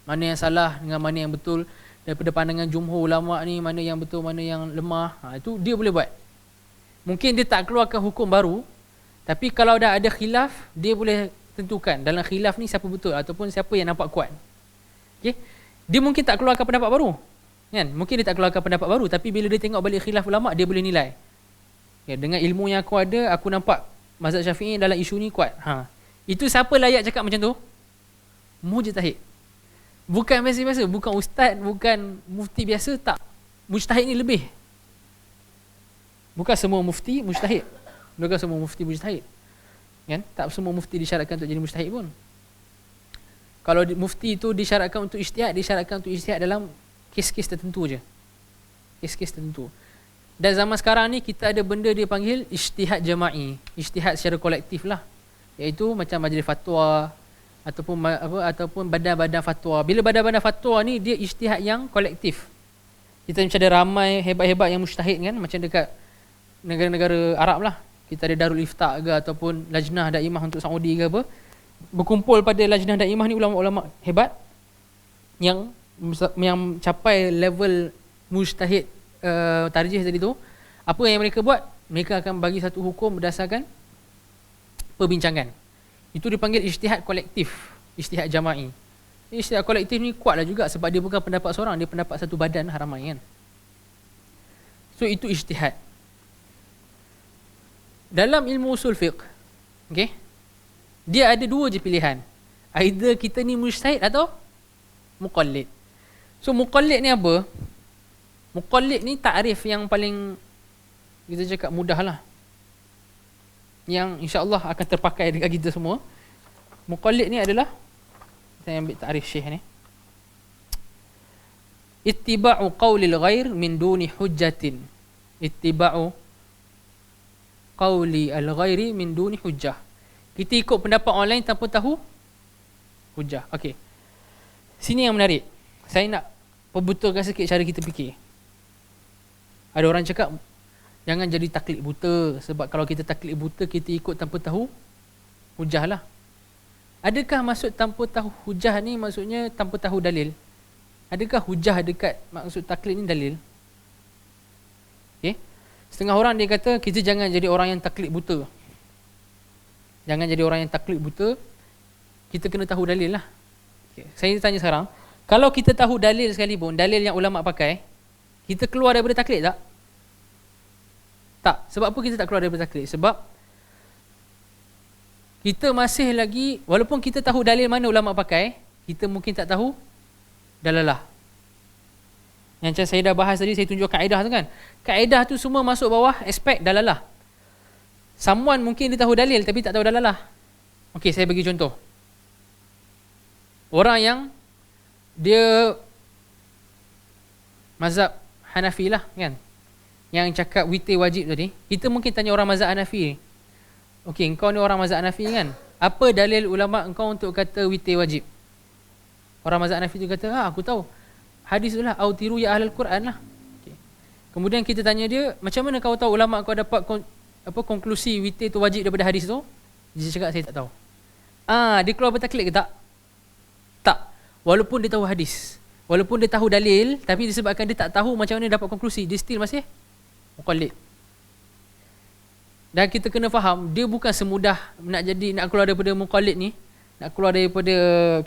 mana yang salah dengan mana yang betul daripada pandangan jumhur ulama ni, mana yang betul, mana yang lemah. Itu dia boleh buat. Mungkin dia tak keluarkan hukum baru, tapi kalau dah ada khilaf, dia boleh tentukan dalam khilaf ni siapa betul ataupun siapa yang nampak kuat. Okay? Dia mungkin tak keluarkan pendapat baru, kan? Mungkin dia tak keluarkan pendapat baru, tapi bila dia tengok balik khilaf ulama, dia boleh nilai. Ya, dengan ilmu yang aku ada, aku nampak mazhab Syafi'i dalam isu ni kuat. Itu siapa layak cakap macam tu? Mujtahid. Bukan biasa-biasa, bukan ustaz, bukan mufti biasa, tak. Mujtahid ni lebih. Bukan semua mufti mujtahid. Bukan semua mufti mujtahid. Kan? Tak semua mufti disyaratkan untuk jadi mujtahid pun. Kalau mufti itu disyaratkan untuk ijtihad, disyaratkan untuk ijtihad dalam kes-kes tertentu je. Kes-kes tertentu. Dan zaman sekarang ni kita ada benda dia panggil ijtihad jama'i. Ijtihad secara kolektif lah. Iaitu macam majlis fatwa, ataupun badan-badan fatwa. Bila badan-badan fatwa ni dia ijtihad yang kolektif. Kita macam ada ramai hebat-hebat yang mujtahid kan, macam dekat negara-negara Arab lah. Kita ada Darul Ifta' ke ataupun Lajnah Daimah untuk Saudi ke apa. Berkumpul pada Lajnah Daimah ni ulama-ulama hebat yang capai level mujtahid tarjih tadi tu. Apa yang mereka buat? Mereka akan bagi satu hukum berdasarkan perbincangan. Itu dipanggil ijtihad kolektif, ijtihad jama'i. Ijtihad kolektif ni kuatlah juga sebab dia bukan pendapat seorang, dia pendapat satu badan ramai kan. So itu ijtihad. Dalam ilmu usul fiqh, okay, dia ada dua je pilihan. Either kita ni mujtahid atau muqallid. So muqallid ni apa? Muqallid ni takrif yang paling kita cakap mudah lah, yang insya-Allah akan terpakai dekat kita semua. Muqallid ni adalah, saya ambil takrif Syekh ni, ittiba'u qawlil ghair min duni hujjatin. Ittiba'u qawli al-ghairi min duni hujjah. Kita ikut pendapat orang lain tanpa tahu hujjah. Okey. Sini yang menarik. Saya nak perbetulkan sikit cara kita fikir. Ada orang cakap jangan jadi taklid buta, sebab kalau kita taklid buta kita ikut tanpa tahu hujah lah. Adakah maksud tanpa tahu hujah ni maksudnya tanpa tahu dalil? Adakah hujah dekat maksud taklid ni dalil? Okay. Setengah orang dia kata kita jangan jadi orang yang taklid buta. Jangan jadi orang yang taklid buta, kita kena tahu dalil lah. Okay. Saya tanya sekarang, kalau kita tahu dalil sekalipun, dalil yang ulama pakai, kita keluar daripada taklid tak? Tak. Sebab apa kita tak keluar daripada taklid? Sebab kita masih lagi, walaupun kita tahu dalil mana ulama pakai, kita mungkin tak tahu dalalah. Yang macam saya dah bahas tadi, saya tunjuk kaedah tu kan. Kaedah tu semua masuk bawah aspek dalalah. Someone mungkin dia tahu dalil tapi tak tahu dalalah. Okey, saya bagi contoh. Orang yang dia mazhab Hanafi lah kan, yang cakap witir wajib tadi, kita mungkin tanya orang mazhab Hanafi, okey, engkau ni orang mazhab Hanafi kan, apa dalil ulama engkau untuk kata witir wajib? Orang mazhab Hanafi tu kata, aku tahu, hadis tu lah, autiru ya ahlul Quran lah. Okay. Kemudian kita tanya dia, macam mana kau tahu ulama kau dapat konklusi witir tu wajib daripada hadis tu? Dia cakap, saya tak tahu. Dia keluar bertaklid ke tak? Tak. Walaupun dia tahu hadis, walaupun dia tahu dalil, tapi disebabkan dia tak tahu macam mana dapat konklusi, dia still masih muqallid. Dan kita kena faham, dia bukan semudah nak keluar daripada muqallid ni Nak keluar daripada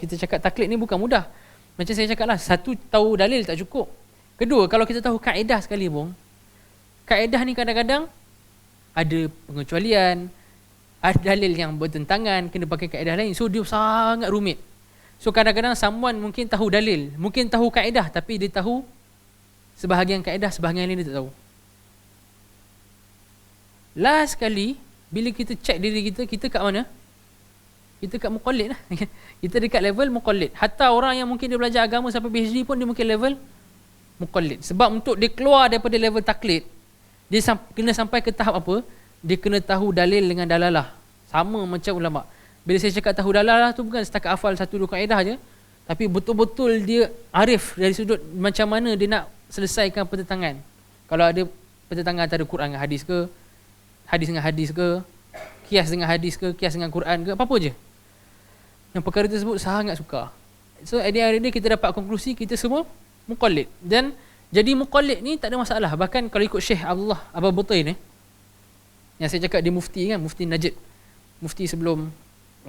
kita cakap taklid ni bukan mudah. Macam saya cakap lah, satu, tahu dalil tak cukup. Kedua, kalau kita tahu kaedah sekali pun, kaedah ni kadang-kadang ada pengecualian, ada dalil yang bertentangan, kena pakai kaedah lain. So dia sangat rumit. So kadang-kadang someone mungkin tahu dalil, mungkin tahu kaedah, tapi dia tahu sebahagian kaedah, sebahagian lain dia tak tahu. Last kali bila kita check diri kita, kita kat mana? Kita kat muqallid lah. Kita dekat level muqallid. Hatta orang yang mungkin dia belajar agama sampai PhD pun dia mungkin level muqallid. Sebab untuk dia keluar daripada level taklid, dia kena sampai ke tahap apa? Dia kena tahu dalil dengan dalalah. Sama macam ulama. Bila saya cakap tahu dalalah tu bukan setakat hafal satu dua kaedah je, tapi betul-betul dia arif dari sudut macam mana dia nak selesaikan pertentangan. Kalau ada pertentangan antara Quran dengan hadis ke, hadis dengan hadis ke, kias dengan hadis ke, kias dengan Quran ke, apa-apa je. Yang perkara tersebut sangat sukar. So at the end of the day kita dapat konklusi kita semua muqallid. Dan jadi muqallid ni tak ada masalah. Bahkan kalau ikut Syekh Abdullah Abu Butain ni, yang saya cakap dia mufti kan, mufti Najd, mufti sebelum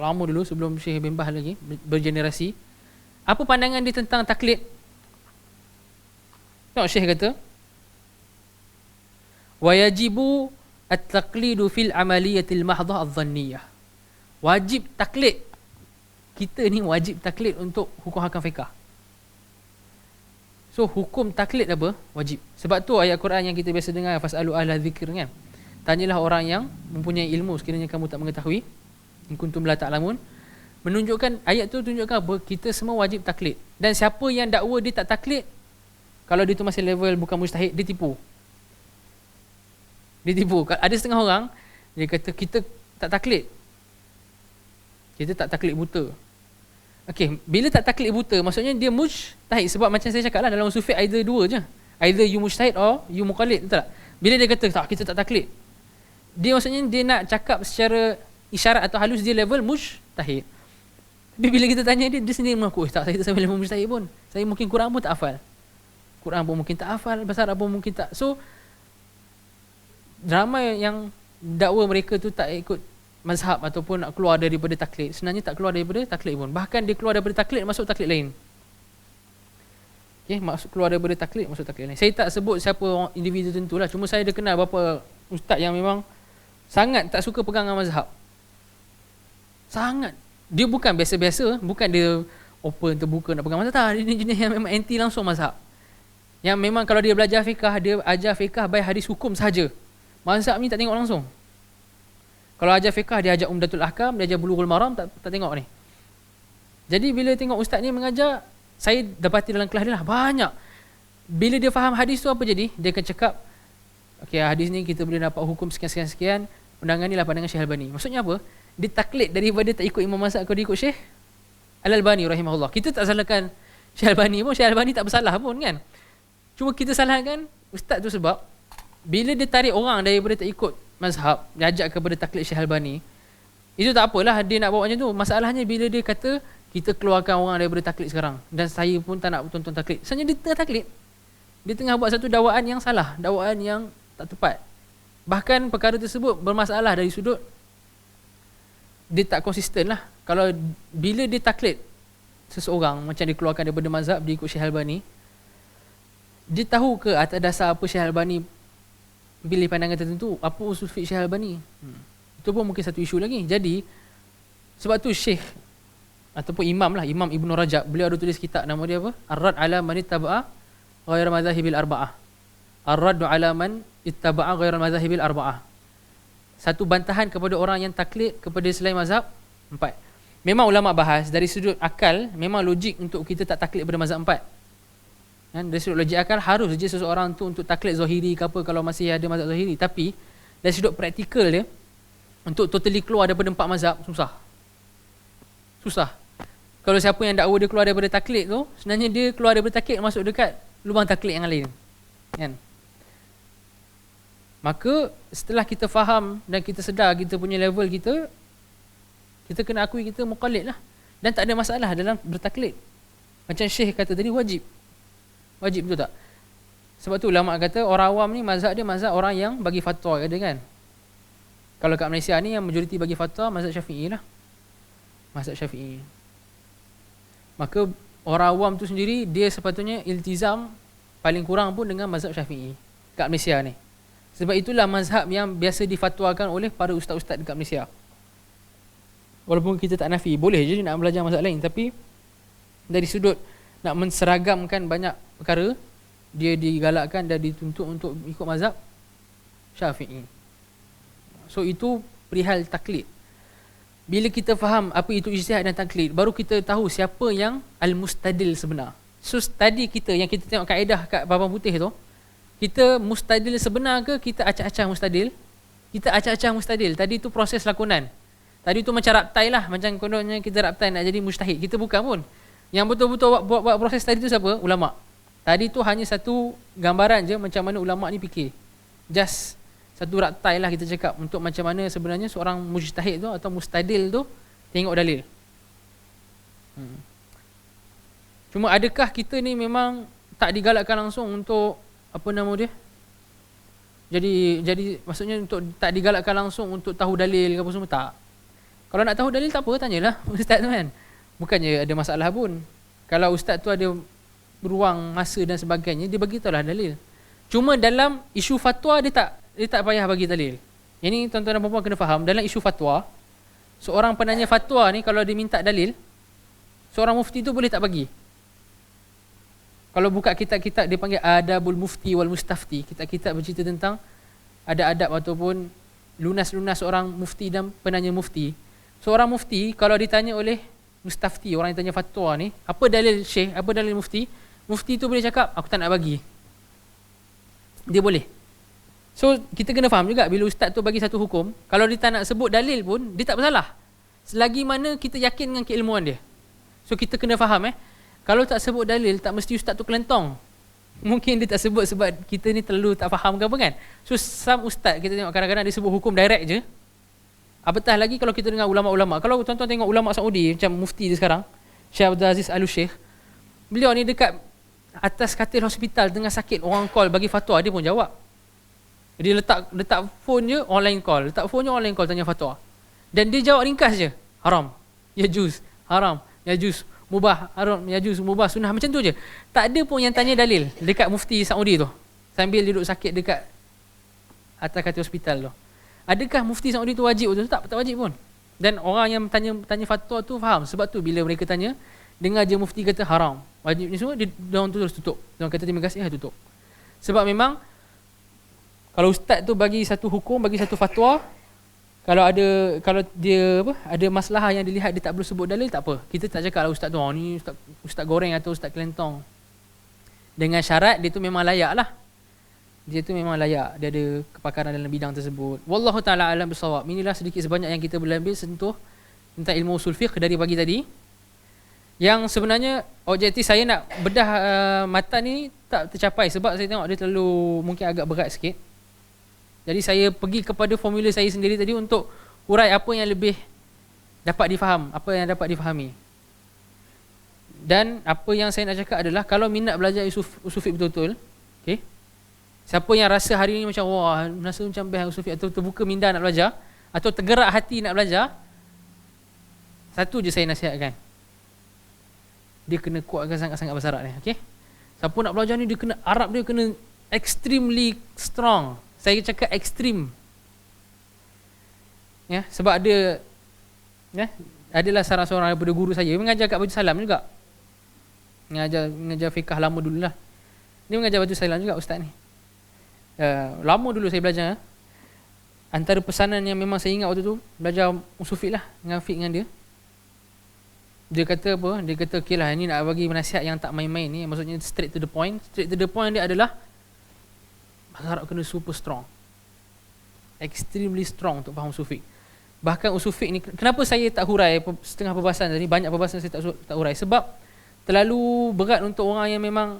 lama dulu, sebelum Syekh bin Baz lagi, bergenerasi. Apa pandangan dia tentang taklid? Tengok Syekh kata, wa yajibu at-taqlidu fil amaliyatil mahdhah adh-dhanniyah. Wajib taklid. Kita ni wajib taklid untuk hukum hakam fiqah. So hukum taklid apa? Wajib. Sebab tu ayat Quran yang kita biasa dengar, fasalu ahla dzikr kan. Tanyalah orang yang mempunyai ilmu sekiranya kamu tak mengetahui. In kuntum la ta'lamun. Menunjukkan ayat tu tunjukkan apa? Kita semua wajib taklid. Dan siapa yang dakwa dia tak taklid, kalau dia tu masih level bukan mujtahid, dia tipu. Dia tipu. Ada setengah orang dia kata kita tak taklid. Kita tak taklid buta. Okey, bila tak taklid buta, maksudnya dia mujtahid. Sebab macam saya cakap lah, dalam usul fiqh either dua je. Either you mujtahid or you muqallid, betul tak? Bila dia kata tak, kita tak taklid, dia maksudnya dia nak cakap secara isyarat atau halus dia level mujtahid. Tapi bila kita tanya dia, dia sendiri mengaku, tak, saya tak sampai level mujtahid pun. Saya mungkin Quran pun tak hafal. Quran pun mungkin tak hafal, bahasa Arab pun mungkin tak. So ramai yang dakwa mereka tu tak ikut mazhab ataupun nak keluar daripada taklid. Sebenarnya tak keluar daripada taklid pun. Bahkan dia keluar daripada taklid masuk taklid lain. Okay, masuk keluar daripada taklid masuk taklid lain. Saya tak sebut siapa individu tertentu lah. Cuma saya ada kenal beberapa ustaz yang memang sangat tak suka pegang dengan mazhab. Sangat. Dia bukan biasa-biasa, bukan dia open terbuka nak pegang mazhab. Tak, dia jenis yang memang anti langsung mazhab. Yang memang kalau dia belajar fiqah, dia ajar fiqah by hadis hukum sahaja. Mazhab ni tak tengok langsung. Kalau ajar fiqah, dia ajar Umdatul Ahkam, dia ajar Bulughul Maram, tak tengok ni. Jadi bila tengok ustaz ni mengajar, saya dapati dalam kelas dia lah banyak. Bila dia faham hadis tu apa jadi, dia akan cakap, okey, hadis ni kita boleh dapat hukum sekian-sekian, pandangan ni lah pandangan Syekh Albani. Maksudnya apa? Dia taklid daripada tak ikut Imam Mazhab, kau dia ikut Syekh Al-Albani rahimahullah. Kita tak salahkan Syekh Albani pun, Syekh Albani tak bersalah pun kan. Cuma kita salahkan ustaz tu sebab bila dia tarik orang daripada tak ikut mazhab, dia ajak kepada taklid Syekh Albani, itu tak apalah dia nak bawa macam tu. Masalahnya bila dia kata kita keluarkan orang daripada taklid sekarang, dan saya pun tak nak tonton taklid. Sebenarnya dia tengah taklid, dia tengah buat satu dakwaan yang salah, dakwaan yang tak tepat. Bahkan perkara tersebut bermasalah dari sudut dia tak konsisten lah. Kalau bila dia taklid seseorang, macam dia keluarkan daripada mazhab, dia ikut Syekh Albani, dia tahu ke atas dasar apa Syekh Albani pilih pandangan tertentu, apa usul fiqh Syekh Albani. Itu pun mungkin satu isu lagi. Jadi sebab tu Syekh ataupun imam lah, Imam Ibn Rajab, beliau ada tulis kitab, nama dia apa? Ar-Rad ala man ittaba'a ghayra madhahibil arba'ah. Ar-Rad ala man ittaba'a ghayra madhahibil arba'ah. Satu bantahan kepada orang yang taklid kepada selain mazhab empat. Memang ulama bahas dari sudut akal, memang logik untuk kita tak taklid pada mazhab empat. Kan? Dari sudut logik akal harus je seseorang tu untuk taklid zahiri ke apa kalau masih ada mazhab zahiri. Tapi dari sudut praktikal dia, untuk totally keluar daripada empat mazhab susah. Susah. Kalau siapa yang dakwa dia keluar daripada taklid tu, sebenarnya dia keluar daripada taklid masuk dekat lubang taklid yang lain. Kan? Maka setelah kita faham dan kita sedar kita punya level kita, kita kena akui kita muqallid lah. Dan tak ada masalah dalam bertaklid. Macam Syekh kata tadi, wajib. Wajib, betul tak? Sebab tu ulama kata orang awam ni mazhab dia mazhab orang yang bagi fatwa, kata kan. Kalau kat Malaysia ni yang majoriti bagi fatwa mazhab Syafi'i lah. mazhab Syafi'i. Maka orang awam tu sendiri dia sepatutnya iltizam paling kurang pun dengan mazhab Syafi'i kat Malaysia ni. Sebab itulah mazhab yang biasa difatwakan oleh para ustaz-ustaz dekat Malaysia. Walaupun kita tak nafi, boleh je nak belajar mazhab lain, tapi dari sudut nak menseragamkan banyak perkara, dia digalakkan dan dituntut untuk ikut mazhab Syafi'i. So itu perihal taklid. Bila kita faham apa itu ijtihad dan taklid, baru kita tahu siapa yang al-mustadil sebenar. So tadi kita yang kita tengok kaedah kat papan putih tu, kita mustadil sebenar ke kita acah-acah mustadil? Kita acah-acah mustadil. Tadi tu proses lakonan. Tadi tu macam raptai lah, macam kononnya kita raptai nak jadi mujtahid. Kita bukan pun. Yang betul-betul buat proses tadi tu siapa? Ulama. Tadi tu hanya satu gambaran je macam mana ulama ni fikir. Just satu raktai lah kita cakap untuk macam mana sebenarnya seorang mujtahid tu atau mustadil tu tengok dalil. Cuma adakah kita ni memang tak digalakkan langsung untuk apa nama dia? Jadi maksudnya untuk tak digalakkan langsung untuk tahu dalil ke apa semua, tak. Kalau nak tahu dalil tak apa, tanyalah ustaz tu kan. Bukannya ada masalah pun. Kalau ustaz tu ada ruang masa dan sebagainya, dia bagi tahulah dalil. Cuma dalam isu fatwa dia tak payah bagi dalil. Yang ni tuan-tuan dan puan-puan kena faham, dalam isu fatwa, seorang penanya fatwa ni kalau dia minta dalil, seorang mufti tu boleh tak bagi. Kalau buka kitab-kitab dia panggil Adabul Mufti wal Mustafti, kitab-kitab bercerita tentang adab-adab ataupun lunas-lunas seorang mufti dan penanya mufti. Seorang mufti kalau ditanya oleh mustafti, orang yang tanya fatwa ni, apa dalil syekh, apa dalil mufti, mufti tu boleh cakap aku tak nak bagi. Dia boleh. So kita kena faham juga bila ustaz tu bagi satu hukum, kalau dia tak nak sebut dalil pun dia tak bersalah. Selagi mana kita yakin dengan keilmuan dia. So kita kena faham kalau tak sebut dalil tak mesti ustaz tu kelentong. Mungkin dia tak sebut sebab kita ni terlalu tak faham ke apa kan. So some ustaz kita tengok kadang-kadang dia sebut hukum direct je. Apatah lagi kalau kita dengar ulama-ulama. Kalau tuan-tuan tengok ulama Saudi macam mufti dia sekarang, Syekh Abdul Aziz Al-Sheikh, beliau ni dekat atas katil hospital tengah sakit, orang call bagi fatwa dia pun jawab. Dia letak phone je, online call, letak phone je, online call tanya fatwa. Dan dia jawab ringkas je, haram, yajuz, haram, yajuz, mubah, haram, yajuz, mubah, sunnah, macam tu je. Tak ada pun yang tanya dalil dekat mufti Saudi tu sambil duduk sakit dekat atas katil hospital tu. Adakah mufti Saudi tu wajib tu? Tak wajib pun. Dan orang yang tanya fatwa tu faham. Sebab tu bila mereka tanya, dengar je mufti kata haram, wajib ni semua, dia orang tu terus tutup. Dia orang kata terima kasih, tutup. Sebab memang kalau ustaz tu bagi satu hukum, bagi satu fatwa, kalau dia ada masalah yang dilihat dia tak perlu sebut dalil, tak apa. Kita tak cakap lah ustaz tu ni ustaz goreng atau ustaz kelentong. Dengan syarat dia tu memang layak lah. Dia tu memang layak, dia ada kepakaran dalam bidang tersebut. Wallahu ta'ala alam bisawab. Inilah sedikit sebanyak yang kita boleh ambil sentuh tentang ilmu usul fiqh dari pagi tadi. Yang sebenarnya objektif saya nak bedah matan ni tak tercapai sebab saya tengok dia terlalu mungkin agak berat sikit. Jadi saya pergi kepada formula saya sendiri tadi untuk hurai apa yang lebih dapat difaham, apa yang dapat difahami. Dan apa yang saya nak cakap adalah kalau minat belajar usul fiqh betul-betul, okey. Siapa yang rasa hari ni macam wah, rasa macam best usul fiqh atau terbuka minda nak belajar atau tergerak hati nak belajar, satu je saya nasihatkan. Dia kena kuatkan sangat-sangat bahasa Arab ni, okey? Siapa nak belajar ni dia kena Arab dia kena extremely strong. Saya cakap ekstrim. Ya, sebab ada adalah salah seorang daripada guru saya mengajar kat Batu Salam juga. Mengajar fiqh lama dululah. Dia mengajar Batu Salam juga ustaz ni. Lama dulu saya belajar. Antara pesanan yang memang saya ingat waktu tu belajar usul fiqh lah dengan fiqh dengan dia. Dia kata apa? Dia kata okey lah, ini nak bagi nasihat yang tak main-main ni, maksudnya straight to the point. Straight to the point dia adalah bahasa Arab kena super strong, extremely strong untuk faham usul fiqh. Bahkan usul fiqh ni, kenapa saya tak hurai setengah perbahasan tadi, banyak perbahasan saya tak hurai, sebab terlalu berat untuk orang yang memang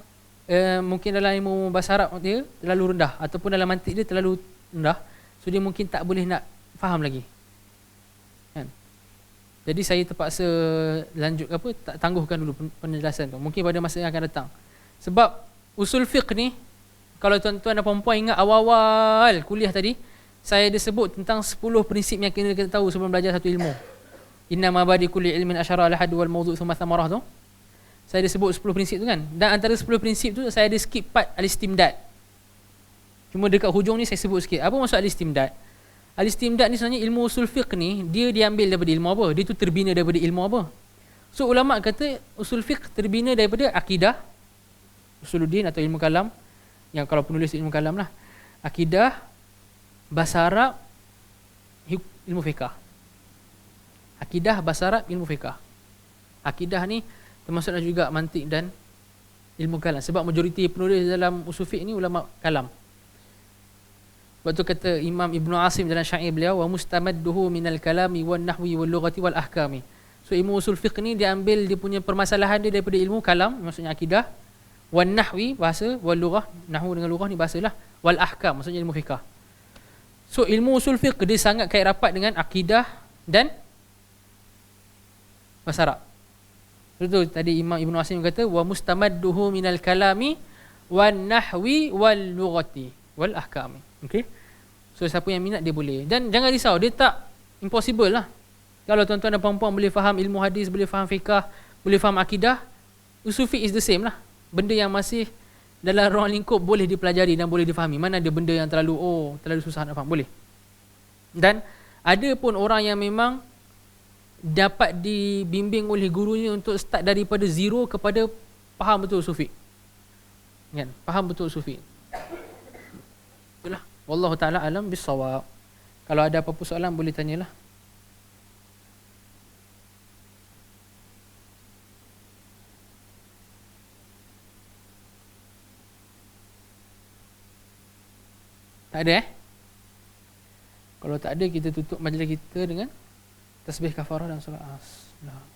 mungkin dalam ilmu bahasa Arab dia terlalu rendah ataupun dalam mantik dia terlalu rendah, so dia mungkin tak boleh nak faham lagi kan? Jadi saya terpaksa lanjut tak tangguhkan dulu penjelasan tu, mungkin pada masa yang akan datang. Sebab usul fiqh ni, kalau tuan-tuan dan puan-puan ingat awal-awal kuliah tadi, saya ada sebut tentang 10 prinsip yang kena kita tahu sebelum belajar satu ilmu. Inna ma badi kulli ilmin asyara al-had wal mawdu' thumma thamarah tu. Saya ada sebut 10 prinsip tu kan. Dan antara 10 prinsip tu saya ada skip part al-istimdad. Cuma dekat hujung ni saya sebut sikit. Apa maksud al-istimdad? Al-istimdad ni sebenarnya ilmu usul fiqh ni dia diambil daripada ilmu apa? Dia tu terbina daripada ilmu apa? So ulama kata usul fiqh terbina daripada akidah, usuluddin atau ilmu kalam, yang kalau penulis ilmu kalam lah. Akidah, bahasa Arab, ilmu fiqh. Akidah, bahasa Arab, ilmu fiqh. Akidah ni termasuklah juga mantik dan ilmu kalam. Sebab majoriti penulis dalam usul fiqh ni ulama kalam. Sebab tu kata Imam Ibn Asim dalam syair beliau, wa mustamadduhu minal kalami wan nahwi wal lughati wal ahkami. So ilmu usul fiqh ni dia ambil dia punya permasalahan dia daripada ilmu kalam, maksudnya akidah, wan nahwi bahasa, wal lughah, nahwu dengan lughah ni bahasalah, wal ahkam maksudnya ilmu fiqh. So ilmu usul fiqh dia sangat kait rapat dengan akidah dan bahasa Arab. Betul tadi Imam Ibn Asim kata wa mustamadduhu minal kalami wan nahwi wal lughati wal ahkami. Okey. So siapa yang minat dia boleh. Dan jangan risau, dia tak impossible lah. Kalau tuan-tuan dan puan-puan boleh faham ilmu hadis, boleh faham fiqh, boleh faham akidah, usul fiqh is the same lah. Benda yang masih dalam ruang lingkup boleh dipelajari dan boleh difahami. Mana ada benda yang terlalu susah nak faham, boleh. Dan ada pun orang yang memang dapat dibimbing oleh gurunya untuk start daripada zero kepada faham betul usul fiqh. Kan? Faham betul usul fiqh. Itulah. Wallahu ta'ala alam bisawab. Kalau ada apa-apa soalan boleh tanyalah. Tak ada Kalau tak ada kita tutup majlis kita dengan tasbih kafarah dan solat asar.